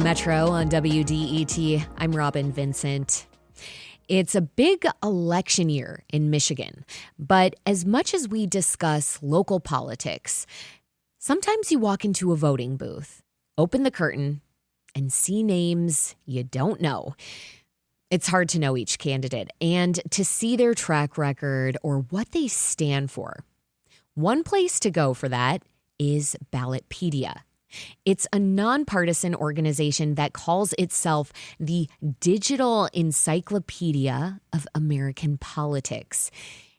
Metro on WDET. I'm Robin Vincent. It's a big election year in Michigan, but as much as we discuss local politics, sometimes you walk into a voting booth, open the curtain, and see names you don't know. It's hard to know each candidate and to see their track record or what they stand for. One place to go for that is Ballotpedia. It's a nonpartisan organization that calls itself the digital encyclopedia of American politics.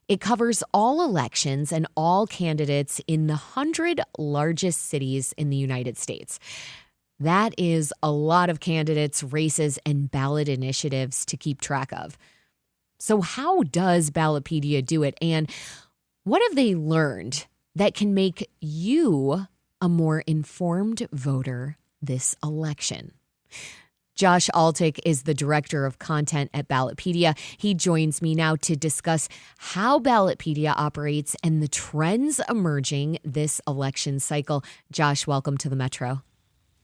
It covers all elections and all candidates in the 100 largest cities in the United States. That is a lot of candidates, races, and ballot initiatives to keep track of. So how does Ballotpedia do it? And what have they learned that can make you a more informed voter this election? Josh Altic is the director of content at Ballotpedia. He joins me now to discuss how Ballotpedia operates and the trends emerging this election cycle. Josh, welcome to the Metro.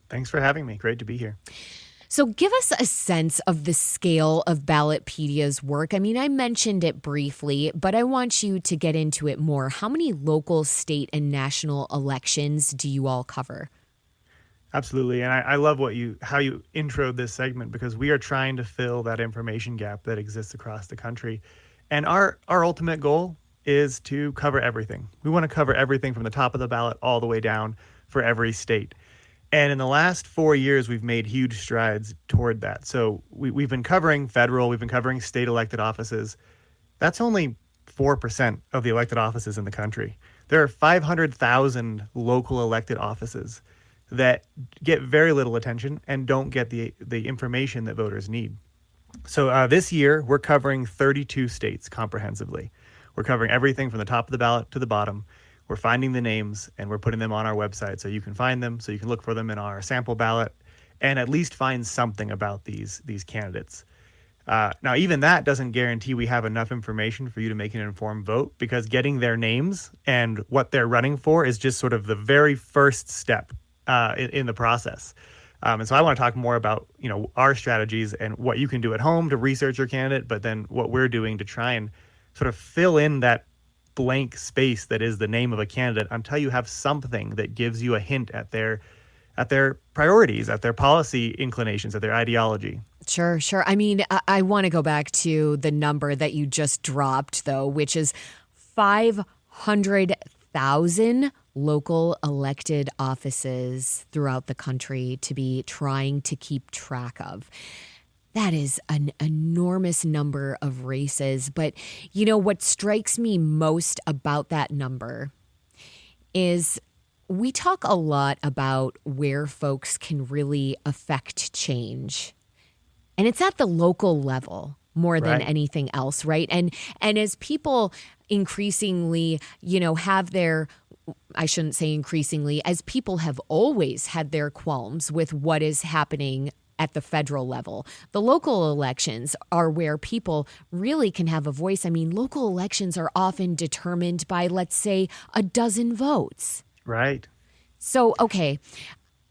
Thanks for having me. Great to be here. So give us a sense of the scale of Ballotpedia's work. I mean, I mentioned it briefly, but I want you to get into it more. How many local, state, and national elections do you all cover? Absolutely. And I love how you introed this segment, because we are trying to fill that information gap that exists across the country. And our ultimate goal is to cover everything. We want to cover everything from the top of the ballot all the way down for every state. And in the last 4 years, we've made huge strides toward that. So we've been covering federal, we've been covering state elected offices. That's only 4% of the elected offices in the country. There are 500,000 local elected offices that get very little attention and don't get the information that voters need. So this year, we're covering 32 states comprehensively. We're covering everything from the top of the ballot to the bottom. We're finding the names and we're putting them on our website so you can find them, so you can look for them in our sample ballot and at least find something about these candidates. Now, even that doesn't guarantee we have enough information for you to make an informed vote, because getting their names and what they're running for is just sort of the very first step in the process. And so I want to talk more about, our strategies and what you can do at home to research your candidate, but then what we're doing to try and sort of fill in that blank space that is the name of a candidate until you have something that gives you a hint at their priorities, at their policy inclinations, at their ideology. Sure. I mean, I want to go back to the number that you just dropped, though, which is 500,000 local elected offices throughout the country to be trying to keep track of. That is an enormous number of races. But, what strikes me most about that number is we talk a lot about where folks can really affect change. And it's at the local level more than anything else, right? And as people increasingly, have their, I shouldn't say increasingly, as people have always had their qualms with what is happening at the federal level, the local elections are where people really can have a voice. I mean, local elections are often determined by, let's say, a dozen votes. Right. So, okay,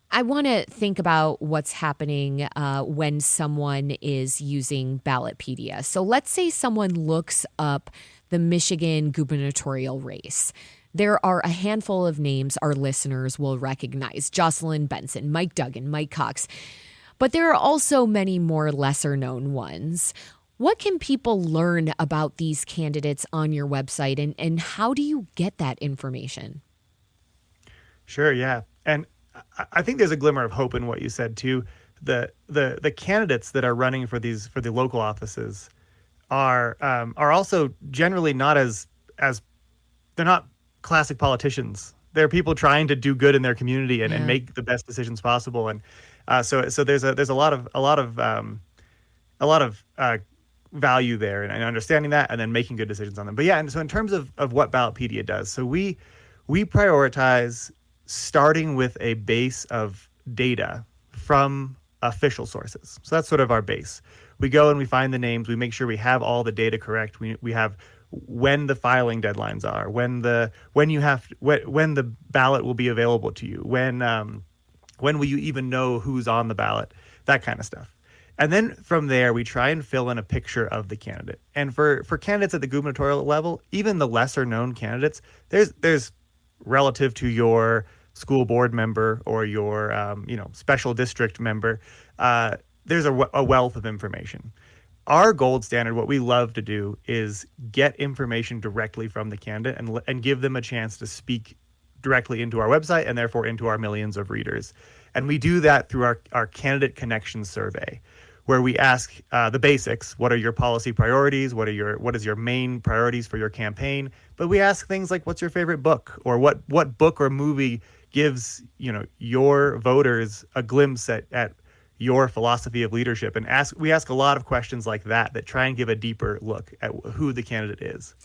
I want to think about what's happening when someone is using Ballotpedia. So let's say someone looks up the Michigan gubernatorial race. There are a handful of names our listeners will recognize: Jocelyn Benson, Mike Duggan, Mike Cox. But there are also many more lesser-known ones. What can people learn about these candidates on your website, and how do you get that information? Sure, yeah. And I think there's a glimmer of hope in what you said, too. The candidates that are running for the local offices are also generally not as they're not classic politicians. They're people trying to do good in their community and make the best decisions possible. And so there's a lot of value there and understanding that, and then making good decisions on them. But yeah, and so in terms of what Ballotpedia does, so we prioritize starting with a base of data from official sources. So that's sort of our base. We go and we find the names. We make sure we have all the data correct. We have when the filing deadlines are, when the ballot will be available to you, when will you even know who's on the ballot. that kind of stuff. And then from there, we try and fill in a picture of the candidate. And for candidates at the gubernatorial level, even the lesser known candidates, there's relative to your school board member or your special district member, there's a wealth of information. Our gold standard, what we love to do is get information directly from the candidate and give them a chance to speak directly into our website and therefore into our millions of readers. And we do that through our candidate connections survey, where we ask the basics. What are your policy priorities? What is your main priorities for your campaign? But we ask things like, what's your favorite book? Or what book or movie gives your voters a glimpse at your philosophy of leadership? And we ask a lot of questions like that try and give a deeper look at who the candidate is.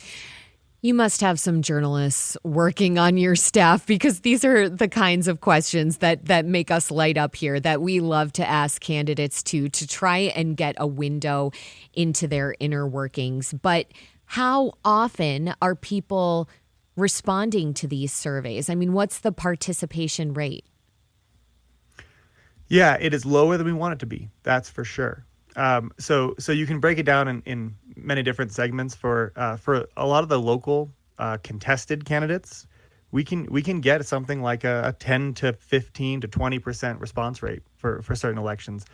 You must have some journalists working on your staff, because these are the kinds of questions that make us light up here, that we love to ask candidates to try and get a window into their inner workings. But how often are people responding to these surveys? I mean, what's the participation rate? Yeah, it is lower than we want it to be. That's for sure. So you can break it down in many different segments. For a lot of the local contested candidates, we can get something like a 10 to 15 to 20% response rate for certain elections.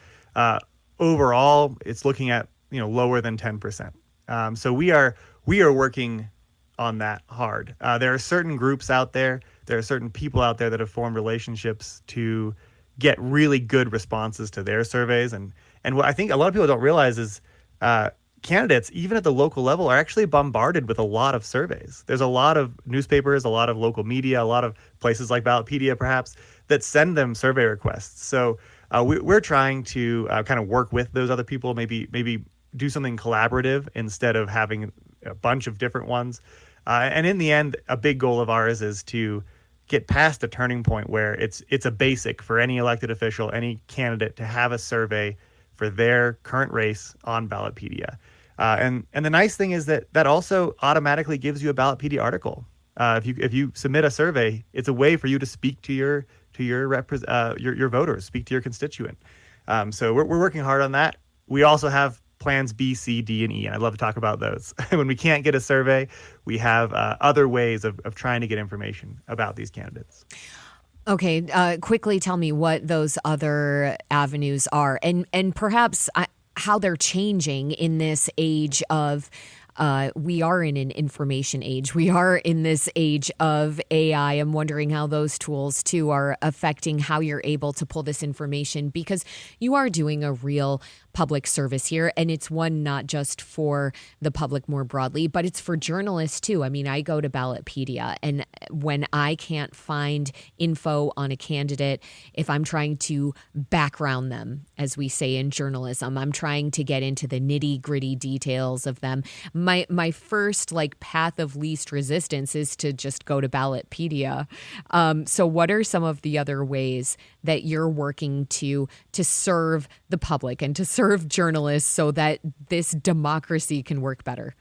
Overall, it's looking at lower than 10%. So we are working on that hard. There are certain groups out there. There are certain people out there that have formed relationships to get really good responses to their surveys. And what I think a lot of people don't realize is candidates, even at the local level, are actually bombarded with a lot of surveys. There's a lot of newspapers, a lot of local media, a lot of places like Ballotpedia, perhaps, that send them survey requests. So we're trying to kind of work with those other people, maybe do something collaborative instead of having a bunch of different ones. And in the end, a big goal of ours is to get past a turning point where it's a basic for any elected official, any candidate, to have a survey for their current race on Ballotpedia. And the nice thing is that also automatically gives you a Ballotpedia article. If you submit a survey, it's a way for you to speak to your voters, speak to your constituent. So we're working hard on that. We also have plans B, C, D, and E, and I'd love to talk about those. When we can't get a survey, we have other ways of trying to get information about these candidates. Okay, quickly tell me what those other avenues are, and perhaps how they're changing in this age of we are in an information age. We are in this age of AI. I'm wondering how those tools, too, are affecting how you're able to pull this information, because you are doing a real public service here, and it's one not just for the public more broadly, but it's for journalists, too. I mean, I go to Ballotpedia, and when I can't find info on a candidate, if I'm trying to background them, as we say in journalism, I'm trying to get into the nitty-gritty details of them, my first path of least resistance is to just go to Ballotpedia. So what are some of the other ways that you're working to serve the public and to serve journalists so that this democracy can work better?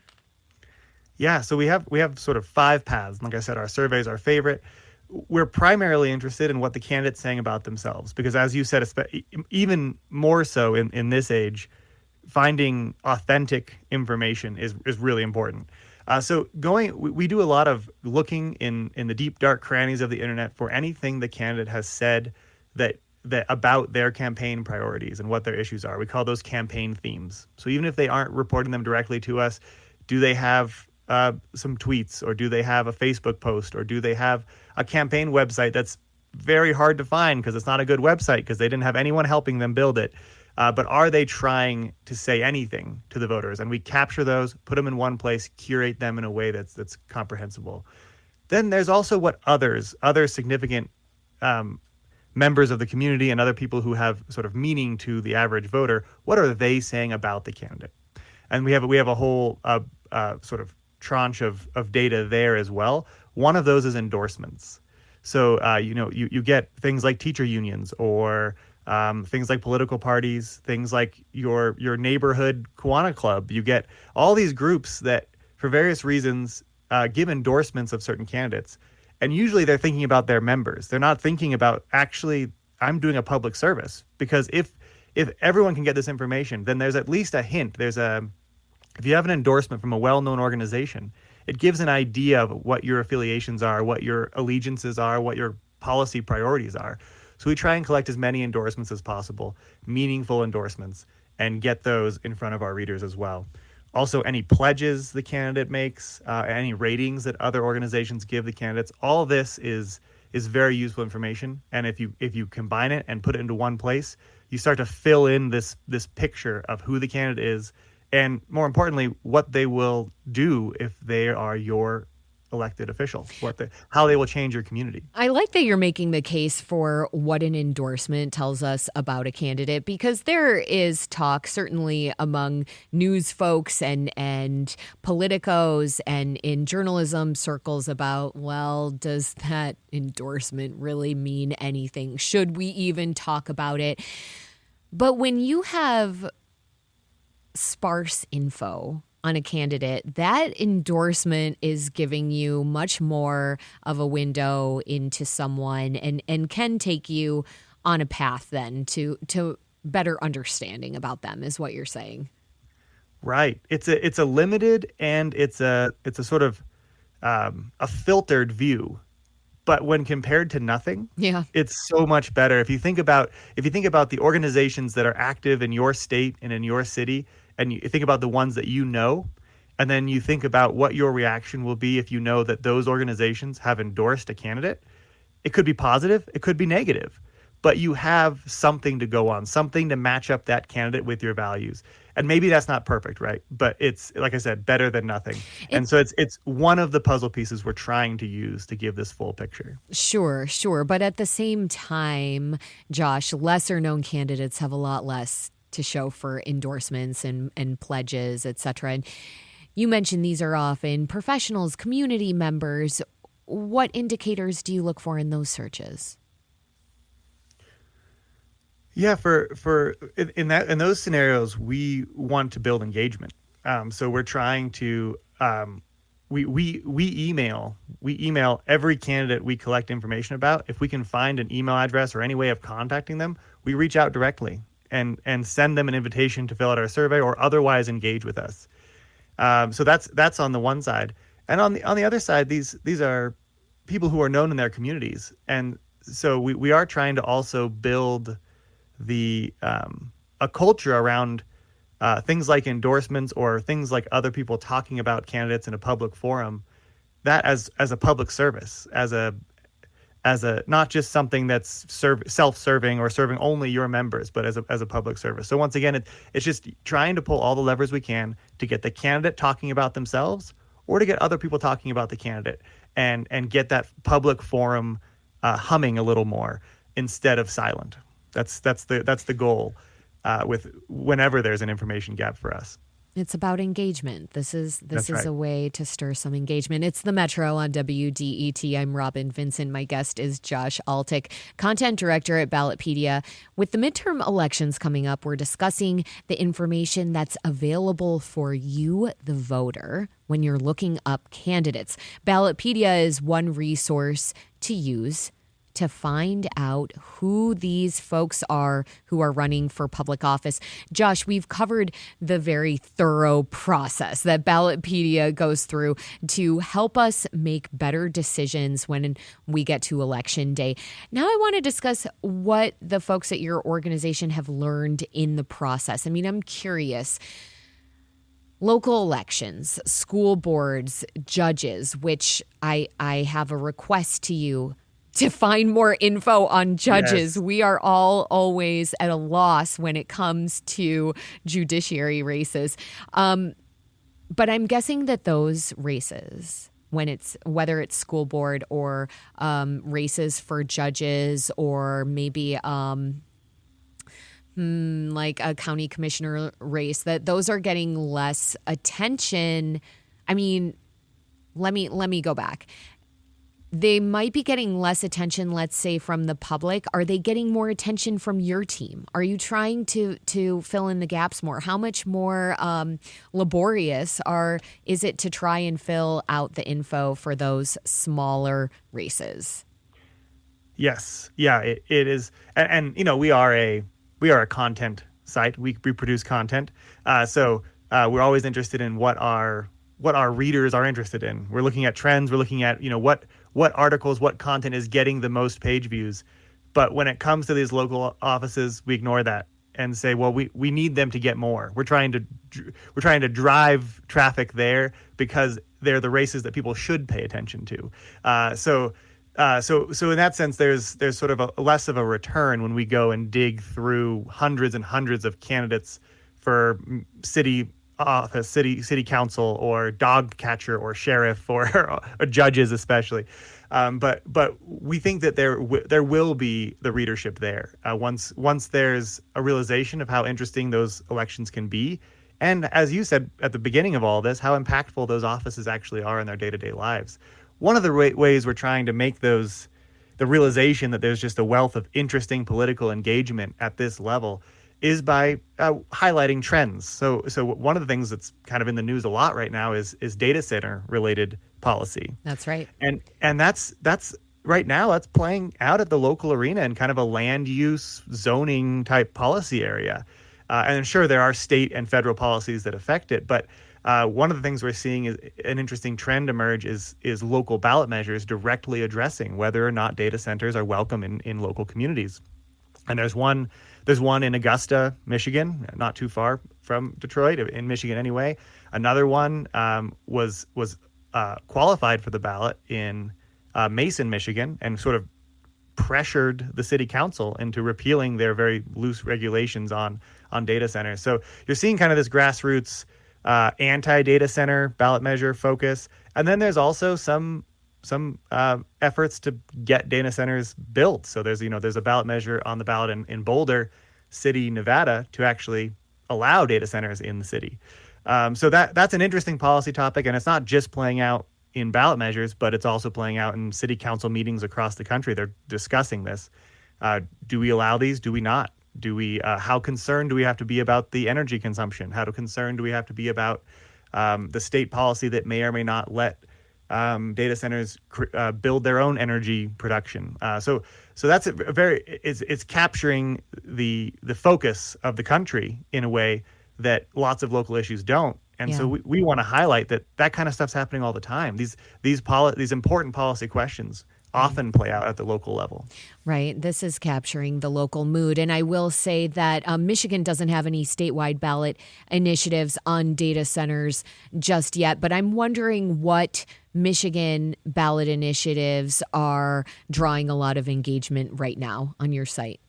Yeah, so we have sort of 5 paths. Like I said, our survey is our favorite. We're primarily interested in what the candidate's saying about themselves, because as you said, even more so in this age, finding authentic information is really important. So we do a lot of looking in the deep, dark crannies of the internet for anything the candidate has said that about their campaign priorities and what their issues are. We call those campaign themes. So even if they aren't reporting them directly to us, do they have some tweets, or do they have a Facebook post, or do they have a campaign website that's very hard to find because it's not a good website because they didn't have anyone helping them build it? But are they trying to say anything to the voters? And we capture those, put them in one place, curate them in a way that's comprehensible. Then there's also what other significant members of the community and other people who have sort of meaning to the average voter, what are they saying about the candidate? And we have a whole sort of tranche of data there as well. One of those is endorsements. So you get things like teacher unions, or things like political parties, things like your neighborhood Kiwanis Club. You get all these groups that, for various reasons, give endorsements of certain candidates. And usually they're thinking about their members. They're not thinking about, actually, I'm doing a public service. Because if everyone can get this information, then there's at least a hint. If you have an endorsement from a well-known organization, it gives an idea of what your affiliations are, what your allegiances are, what your policy priorities are. So we try and collect as many endorsements as possible, meaningful endorsements, and get those in front of our readers as well. Also, any pledges the candidate makes, any ratings that other organizations give the candidates, all this is very useful information. And if you combine it and put it into one place, you start to fill in this picture of who the candidate is, and more importantly, what they will do if they are your elected official, how they will change your community. I like that you're making the case for what an endorsement tells us about a candidate, because there is talk, certainly among news folks and politicos and in journalism circles, about, well, does that endorsement really mean anything? Should we even talk about it? But when you have sparse info on a candidate, that endorsement is giving you much more of a window into someone and can take you on a path then to better understanding about them, is what you're saying. Right. It's a limited, and it's a sort of a filtered view. But when compared to nothing, Yeah. it's so much better. If you think about the organizations that are active in your state and in your city, and you think about the ones that you know, and then you think about what your reaction will be if you know that those organizations have endorsed a candidate, it could be positive, it could be negative, but you have something to go on, something to match up that candidate with your values. And maybe that's not perfect, right? But it's, like I said, better than nothing. And so it's one of the puzzle pieces we're trying to use to give this full picture. Sure. But at the same time, Josh, lesser known candidates have a lot less to show for endorsements and pledges, et cetera. And you mentioned these are often professionals, community members. What indicators do you look for in those searches? Yeah, in those scenarios, we want to build engagement. So we're trying to we email every candidate we collect information about. If we can find an email address or any way of contacting them, we reach out directly and send them an invitation to fill out our survey or otherwise engage with us. So that's on the one side, and on the other side, these are people who are known in their communities, and so we are trying to also build a culture around things like endorsements or things like other people talking about candidates in a public forum, that as a public service, as a not just something that's self-serving or serving only your members, but as a public service. So once again, it's just trying to pull all the levers we can to get the candidate talking about themselves or to get other people talking about the candidate, and get that public forum humming a little more instead of silent. That's the goal with whenever there's an information gap for us. It's about engagement. This is right. a way to stir some engagement. It's the Metro on WDET. I'm Robin Vincent. My guest is Josh Altic, content director at Ballotpedia. With the midterm elections coming up, we're discussing the information that's available for you, the voter, when you're looking up candidates. Ballotpedia is one resource to use to find out who these folks are who are running for public office. Josh, we've covered the very thorough process that Ballotpedia goes through to help us make better decisions when we get to election day. Now I want to discuss what the folks at your organization have learned in the process. I mean, I'm curious. Local elections, school boards, judges, which I have a request to you to find more info on judges. Yes. We are all always at a loss when it comes to judiciary races. But I'm guessing that those races, whether it's school board or races for judges or maybe like a county commissioner race, that those are getting less attention. I mean, let me go back. They might be getting less attention, let's say, from the public. Are they getting more attention from your team? Are you trying to fill in the gaps more? How much more laborious is it to try and fill out the info for those smaller races? Yes. Yeah, it is. And we are are a content site. We produce content. So we're always interested in what our readers are interested in. We're looking at trends. We're looking at what articles, what content is getting the most page views. But when it comes to these local offices, we ignore that and say, well, we need them to get more. We're trying to drive traffic there because they're the races that people should pay attention to. So in that sense, there's sort of a less of a return when we go and dig through hundreds and hundreds of candidates for city office, city council, or dog catcher, or sheriff, or judges especially. But we think that there will be the readership there once there's a realization of how interesting those elections can be, and as you said at the beginning of all this, how impactful those offices actually are in their day-to-day lives. One of the ways we're trying to make the realization that there's just a wealth of interesting political engagement at this level is by highlighting trends. So one of the things that's kind of in the news a lot right now is data center related policy. That's right. And that's right now that's playing out at the local arena in kind of a land use zoning type policy area. And sure, there are state and federal policies that affect it, but one of the things we're seeing is an interesting trend emerge is local ballot measures directly addressing whether or not data centers are welcome in local communities. And there's one in Augusta, Michigan, not too far from Detroit, in Michigan anyway. Another one was qualified for the ballot in Mason, Michigan, and sort of pressured the city council into repealing their very loose regulations on data centers. So you're seeing kind of this grassroots anti-data center ballot measure focus, and then there's also some efforts to get data centers built. So there's a ballot measure on the ballot in Boulder City, Nevada, to actually allow data centers in the city. So that's an interesting policy topic, and it's not just playing out in ballot measures, but it's also playing out in city council meetings across the country. They're discussing this. Do we allow these? Do we not? Do we? How concerned do we have to be about the energy consumption? How concerned do we have to be about the state policy that may or may not let data centers build their own energy production? So that's it's capturing the focus of the country in a way that lots of local issues don't. And so we want to highlight that kind of stuff's happening all the time. These important policy questions often play out at the local level. Right. This is capturing the local mood. And I will say that Michigan doesn't have any statewide ballot initiatives on data centers just yet. But I'm wondering what Michigan ballot initiatives are drawing a lot of engagement right now on your site.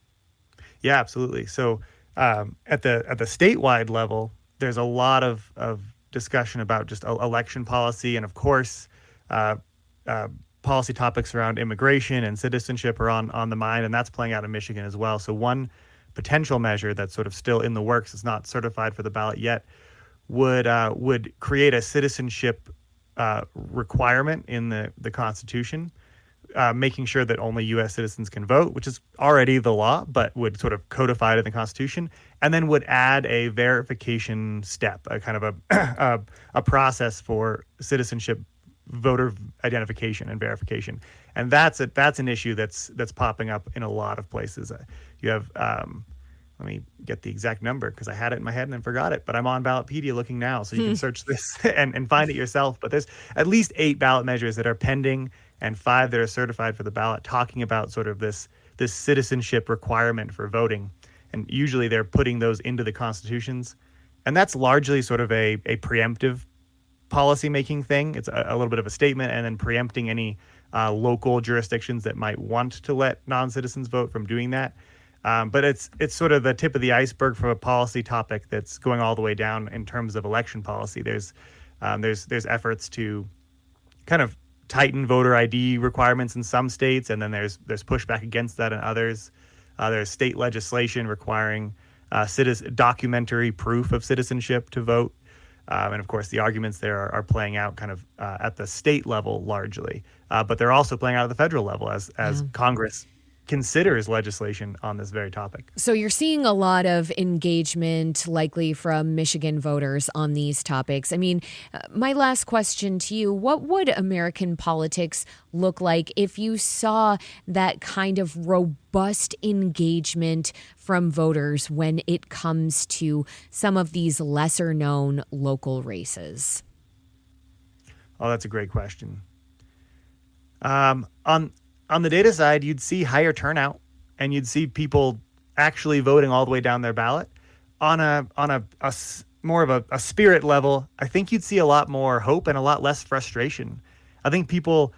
Yeah, absolutely. So at the statewide level, there's a lot of discussion about just election policy, and of course, policy topics around immigration and citizenship are on the mind, and that's playing out in Michigan as well. So one potential measure that's sort of still in the works, it's not certified for the ballot yet, would create a citizenship requirement in the Constitution, making sure that only U.S. citizens can vote, which is already the law, but would sort of codify it in the Constitution, and then would add a verification step, a kind of a process for citizenship, voter identification and verification. And that's an issue that's popping up in a lot of places. You have let me get the exact number because I had it in my head and then forgot it, but I'm on Ballotpedia looking now, so you can search this and find it yourself. But there's at least 8 ballot measures that are pending and 5 that are certified for the ballot, talking about sort of this citizenship requirement for voting. And usually they're putting those into the constitutions. And that's largely sort of a preemptive policy-making thing. It's a little bit of a statement and then preempting any local jurisdictions that might want to let non-citizens vote from doing that. But it's sort of the tip of the iceberg for a policy topic that's going all the way down in terms of election policy. There's efforts to kind of tighten voter ID requirements in some states, and then there's pushback against that in others. There's state legislation requiring documentary proof of citizenship to vote. And of course, the arguments there are playing out kind of at the state level largely, but they're also playing out at the federal level as Congress considers legislation on this very topic. So you're seeing a lot of engagement likely from Michigan voters on these topics. I mean, my last question to you, what would American politics look like if you saw that kind of robust engagement from voters when it comes to some of these lesser known local races? Oh, that's a great question. On the data side, you'd see higher turnout and you'd see people actually voting all the way down their ballot. On a more of a spirit level, I think you'd see a lot more hope and a lot less frustration. I think people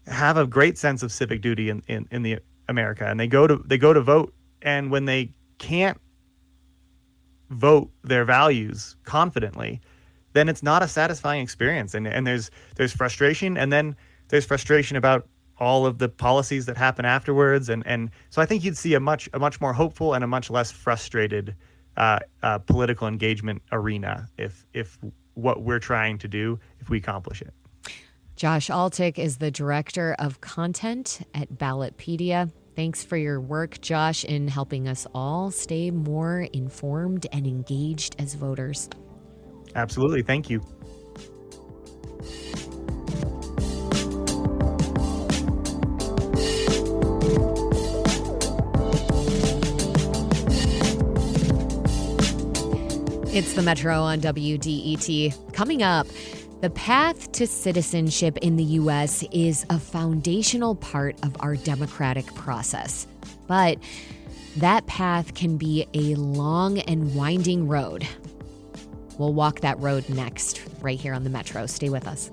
have a great sense of civic duty in the America, and they go to vote, and when they can't vote their values confidently, then it's not a satisfying experience, and there's frustration, and then there's frustration about all of the policies that happen afterwards, and so I think you'd see a much more hopeful and a much less frustrated political engagement arena if what we're trying to do, if we accomplish it. Josh Altic is the director of content at Ballotpedia. Thanks for your work, Josh, in helping us all stay more informed and engaged as voters. Absolutely. Thank you. It's the Metro on WDET. Coming up, the path to citizenship in the U.S. is a foundational part of our democratic process. But that path can be a long and winding road. We'll walk that road next, right here on the Metro. Stay with us.